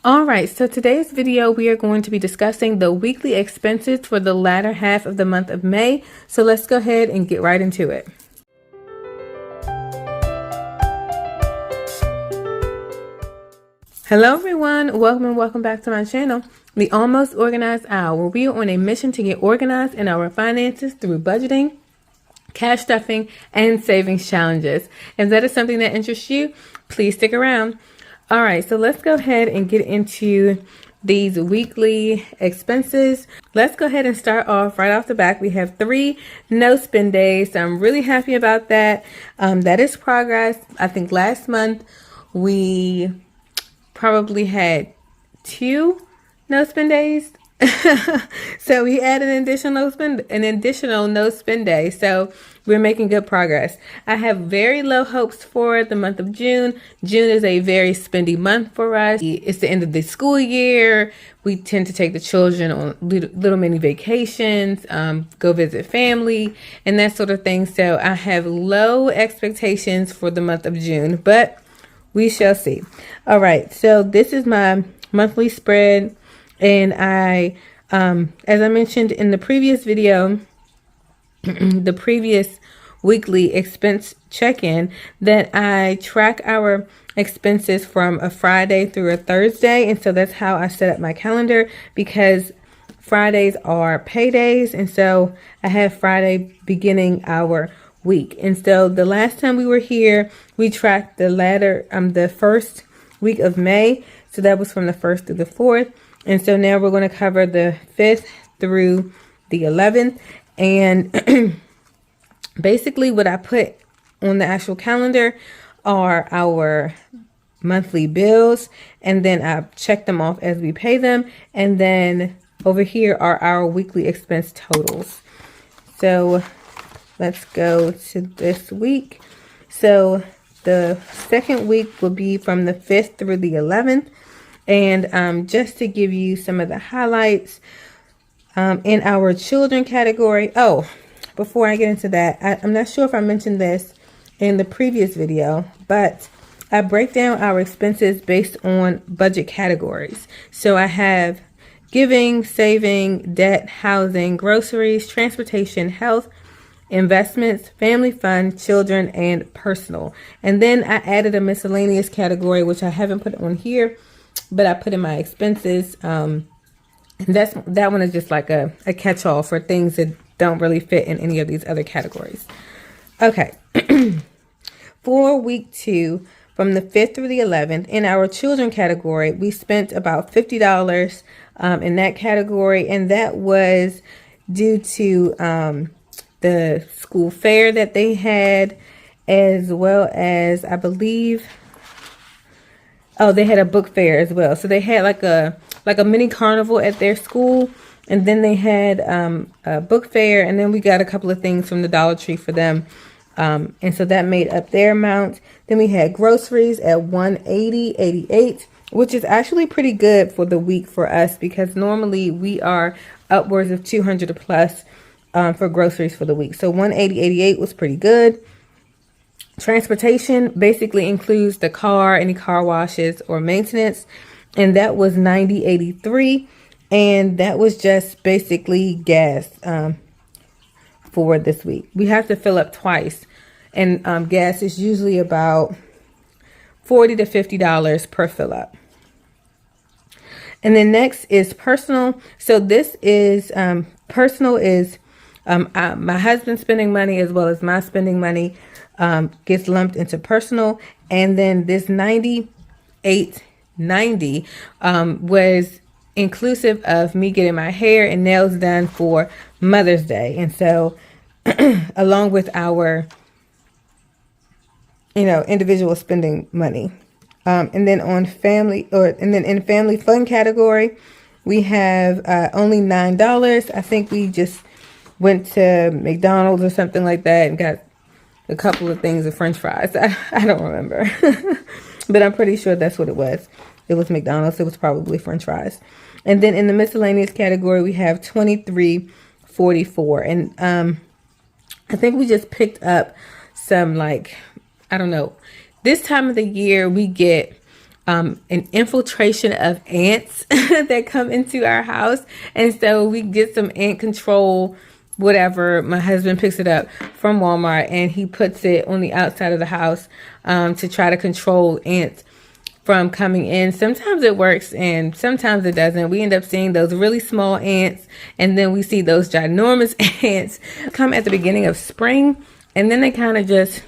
All right, so today's video, we are going to be discussing the weekly expenses for the latter half of the month of May. So let's go ahead and get right into it. Hello everyone, welcome and welcome back to my channel, The Almost Organized Owl, where we are on a mission to get organized in our finances through budgeting, cash stuffing, and savings challenges. If that is something that interests you, please stick around. All right, so let's go ahead and get into these weekly expenses. Let's go ahead and start off right off the back. We have 3 no spend days. So I'm really happy about that. That is progress. I think last month we probably had 2 no spend days. So we added an additional no spend day. So we're making good progress. I have very low hopes for the month of June. June is a very spendy month for us. It's the end of the school year. We tend to take the children on little mini vacations, go visit family and that sort of thing. So I have low expectations for the month of June, but we shall see. All right, so this is my monthly spread. And I, as I mentioned in the previous video, the previous weekly expense check-in, that I track our expenses from a Friday through a Thursday. And so that's how I set up my calendar, because Fridays are paydays. And so I have Friday beginning our week. And so the last time we were here, we tracked the first week of May. So that was from the 1st through the 4th. And so now we're going to cover the 5th through the 11th. And basically what I put on the actual calendar are our monthly bills. And then I check them off as we pay them. And then over here are our weekly expense totals. So let's go to this week. So the second week will be from the 5th through the 11th. And just to give you some of the highlights, in our children category. Oh, before I get into that, I'm not sure if I mentioned this in the previous video, but I break down our expenses based on budget categories. So I have giving, saving, debt, housing, groceries, transportation, health, investments, family fun, children, and personal. And then I added a miscellaneous category, which I haven't put on here, but I put in my expenses. And that one is just like a catch-all for things that don't really fit in any of these other categories. Okay. For week 2, from the 5th through the 11th, in our children category, we spent about $50 in that category. And that was due to the school fair that they had, as well as, I believe, they had a book fair as well. So they had like a mini carnival at their school, and then they had a book fair, and then we got a couple of things from the Dollar Tree for them. And so that made up their amount. Then we had groceries at $180.88, which is actually pretty good for the week for us, because normally we are upwards of $200 plus for groceries for the week. So $180.88 was pretty good. Transportation basically includes the car, any car washes or maintenance, and that was $90.83, and that was just basically gas for this week. We have to fill up twice, and gas is usually about $40 to $50 per fill up. And then next is personal. So this is personal is my husband's spending money as well as my spending money. Gets lumped into personal. And then this $98.90 was inclusive of me getting my hair and nails done for Mother's Day. And so along with our individual spending money, and then on family, and then in family fun category, we have only $9. I think we just went to McDonald's or something like that and got a couple of things of French fries. I don't remember, but I'm pretty sure that's what it was. It was McDonald's. It was probably French fries. And then in the miscellaneous category, we have $23.44. And I think we just picked up some, like, I don't know. This time of the year, we get an infiltration of ants that come into our house. And so we get some ant control, whatever. My husband picks it up from Walmart and he puts it on the outside of the house to try to control ants from coming in. Sometimes it works and sometimes it doesn't. We end up seeing those really small ants, and then we see those ginormous ants come at the beginning of spring, and then they kind of just,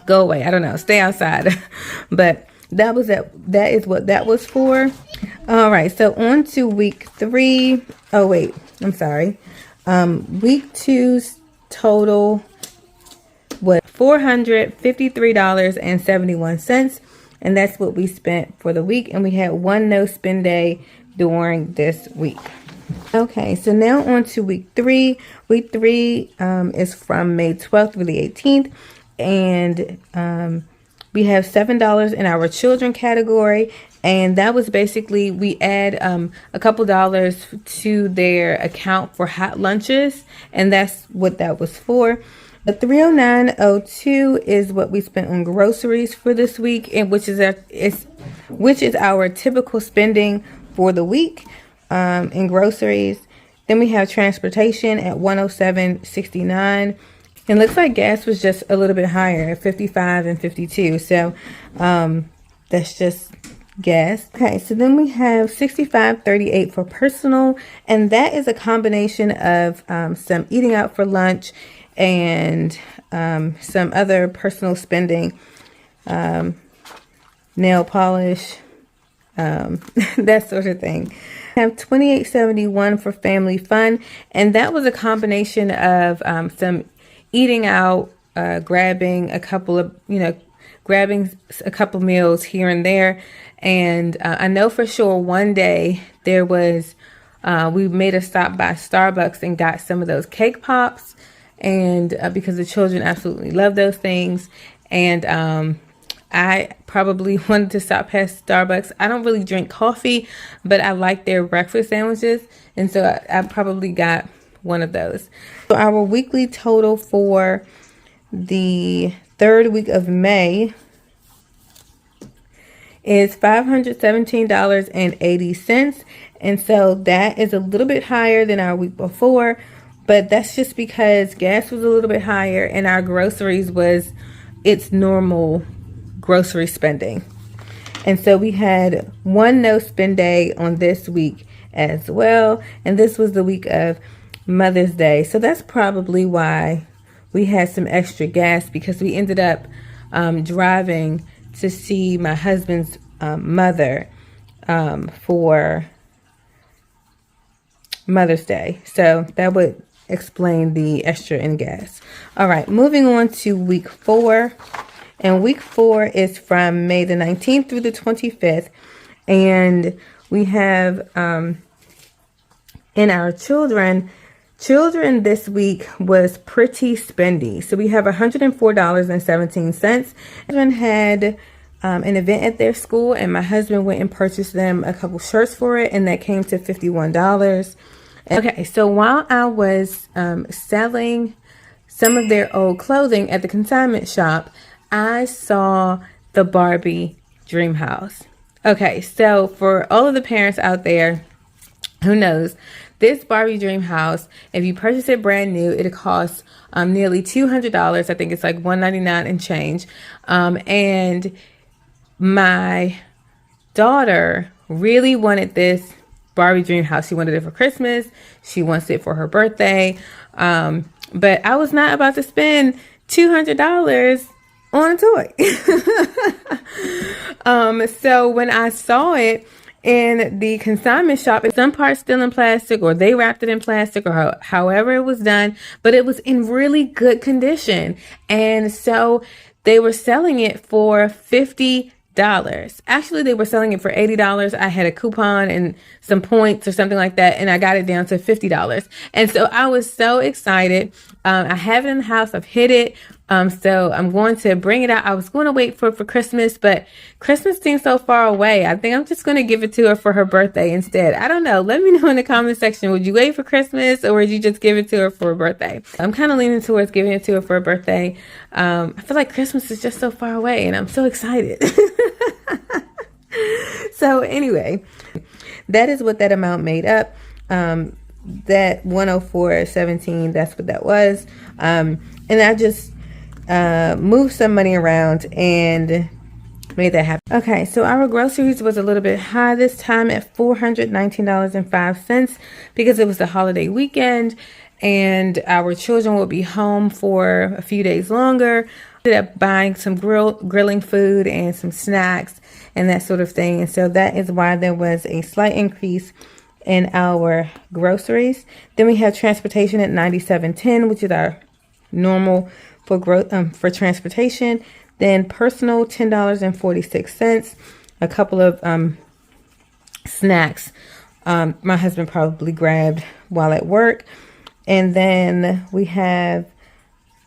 go away. I don't know, stay outside. But that is what that was for. All right, so on to week 3. Oh wait, I'm sorry. Week 2's total was $453.71. And that's what we spent for the week. And we had one no spend day during this week. Okay, so now on to week 3. Week 3 is from May 12th through the 18th. And we have $7 in our children category. And that was basically, we add a couple dollars to their account for hot lunches. And that's what that was for. The $309.02 is what we spent on groceries for this week, and which is our typical spending for the week in groceries. Then we have transportation at $107.69. It looks like gas was just a little bit higher at $55 and $52. So that's just gas. Okay, so then we have $65.38 for personal, and that is a combination of some eating out for lunch and some other personal spending, nail polish, that sort of thing. I have $28.71 for family fun, and that was a combination of some eating out, grabbing a couple meals here and there. And I know for sure one day there was, we made a stop by Starbucks and got some of those cake pops. And because the children absolutely love those things. And I probably wanted to stop past Starbucks. I don't really drink coffee, but I like their breakfast sandwiches. And so I probably got one of those. So our weekly total for the 3rd week of May is $517.80. And so that is a little bit higher than our week before. But that's just because gas was a little bit higher and our groceries was its normal grocery spending. And so we had one no spend day on this week as well. And this was the week of Mother's Day. So that's probably why we had some extra gas, because we ended up driving to see my husband's mother for Mother's Day. So that would explain the extra in gas. All right, moving on to week 4. And week 4 is from May the 19th through the 25th. And we have in our children this week was pretty spendy. So we have $104.17. Children had an event at their school, and my husband went and purchased them a couple shirts for it, and that came to $51. Okay, so while I was selling some of their old clothing at the consignment shop, I saw the Barbie Dream House. Okay, so for all of the parents out there who knows, this Barbie Dream House, if you purchase it brand new, it costs nearly $200. I think it's like $199 and change. And my daughter really wanted this Barbie Dream House. She wanted it for Christmas. She wants it for her birthday. But I was not about to spend $200 on a toy. So when I saw it in the consignment shop, some parts still in plastic, or they wrapped it in plastic, or however it was done, but it was in really good condition. And so they were selling it for $50. Actually, they were selling it for $80. I had a coupon and some points or something like that, and I got it down to $50. And so I was so excited. I have it in the house. I've hid it. So I'm going to bring it out. I was going to wait for Christmas, but Christmas seems so far away. I think I'm just going to give it to her for her birthday instead. I don't know. Let me know in the comment section. Would you wait for Christmas, or would you just give it to her for her birthday? I'm kind of leaning towards giving it to her for her birthday. I feel like Christmas is just so far away, and I'm so excited. So anyway, that is what that amount made up. That 104.17, that's what that was. And I just moved some money around and made that happen. Okay, so our groceries was a little bit high this time at $419.05 because it was the holiday weekend and our children will be home for a few days longer. Ended up buying some grilling food and some snacks and that sort of thing. And so that is why there was a slight increase in our groceries. Then we have transportation at $97.10, which is our normal for for transportation. Then personal, $10.46. A couple of snacks my husband probably grabbed while at work. And then we have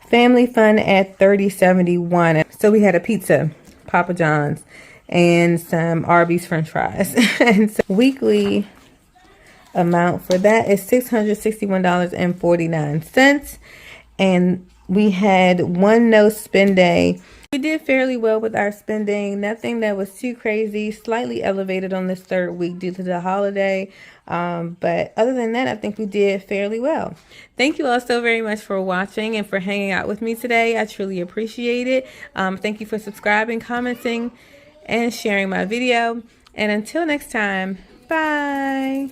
family fun at $30.71. So we had a pizza, Papa John's, and some Arby's French fries. And so weekly amount for that is $661.49. And we had one no spend day. We did fairly well with our spending. Nothing that was too crazy. Slightly elevated on this third week due to the holiday. But other than that, I think we did fairly well. Thank you all so very much for watching and for hanging out with me today. I truly appreciate it. Thank you for subscribing, commenting, and sharing my video. And until next time, bye.